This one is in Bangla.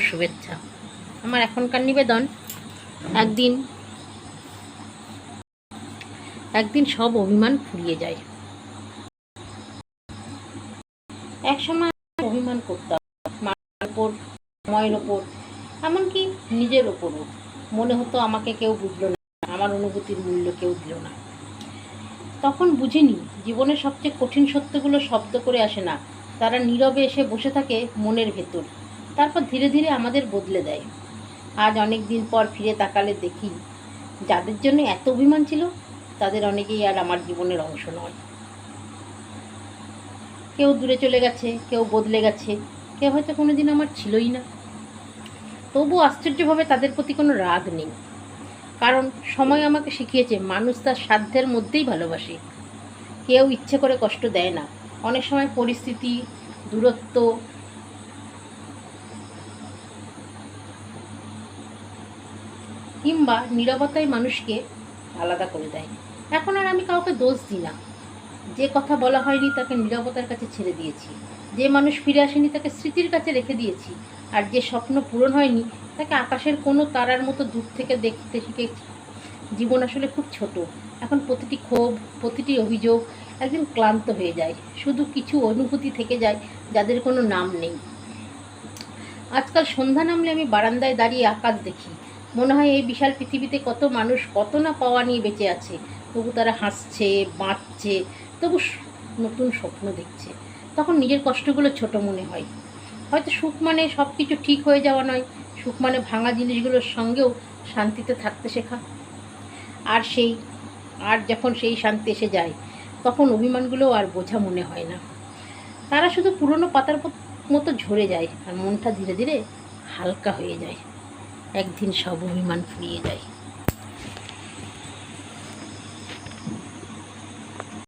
শুভেচ্ছা। আমার এখনকার নিবেদন, একদিন সব অভিমান ফুরিয়ে যায়। একসময় অভিমান করতাম মার ওপর, সময়ের ওপর, এমনকি নিজের ওপরও। মনে হতো আমাকে কেউ বুঝলো না, আমার অনুভূতির মূল্য কেউ দিল না। তখন বুঝিনি জীবনের সবচেয়ে কঠিন সত্যগুলো শব্দ করে আসে না, তারা নীরবে এসে বসে থাকে মনের ভেতর, তারপর ধীরে ধীরে আমাদের বদলে দেয়। আজ অনেক দিন পর ফিরে তাকালে দেখি যাদের জন্য এত অভিমান ছিল তাদের অনেকেই আর আমার জীবনের অংশ নয়। কেউ দূরে চলে গেছে, কেউ বদলে গেছে, কেউ হয়তো কোনোদিন আমার ছিলই না। তবু আশ্চর্যভাবে তাদের প্রতি কোনো রাগ নেই, কারণ সময় আমাকে শিখিয়েছে মানুষ তার সাধ্যের মধ্যেই ভালোবাসে। কেউ ইচ্ছে করে কষ্ট দেয় না, অনেক সময় পরিস্থিতি, দূরত্ব কিংবা নীরবতাই মানুষকে আলাদা করে দেয়। এখন আর আমি কাউকে দোষ দিই না। যে কথা বলা হয়নি তাকে নীরবতার কাছে ছেড়ে দিয়েছি, যে মানুষ ফিরে আসেনি তাকে স্মৃতির কাছে রেখে দিয়েছি, আর যে স্বপ্ন পূরণ হয়নি তাকে আকাশের কোনো তারার মতো দূর থেকে দেখতে শিখেছি। জীবন আসলে খুব ছোট, এখন প্রতিটি ক্ষোভ, প্রতিটি অভিযোগ একদিন ক্লান্ত হয়ে যায়, শুধু কিছু অনুভূতি থেকে যায় যাদের কোনো নাম নেই। আজকাল সন্ধ্যা নামলে আমি বারান্দায় দাঁড়িয়ে আকাশ দেখি, মনে হয় এই বিশাল পৃথিবীতে কত মানুষ কত না পাওয়া নিয়ে বেঁচে আছে, তবু তারা হাসছে, বাঁচছে, তবু নতুন স্বপ্ন দেখছে। তখন নিজের কষ্টগুলো ছোট মনে হয়। হয়তো সুখ মানে সব কিছু ঠিক হয়ে যাওয়া নয়, সুখ মানে ভাঙা জিনিসগুলোর সঙ্গেও শান্তিতে থাকতে শেখা। আর যখন সেই শান্তি এসে যায় তখন অভিমানগুলো আর বোঝা মনে হয় না, তারা শুধু পুরনো পাতার মতো ঝরে যায়, আর মনটা ধীরে ধীরে হালকা হয়ে যায়। একদিন সব অভিমান ফুরিয়ে যায়।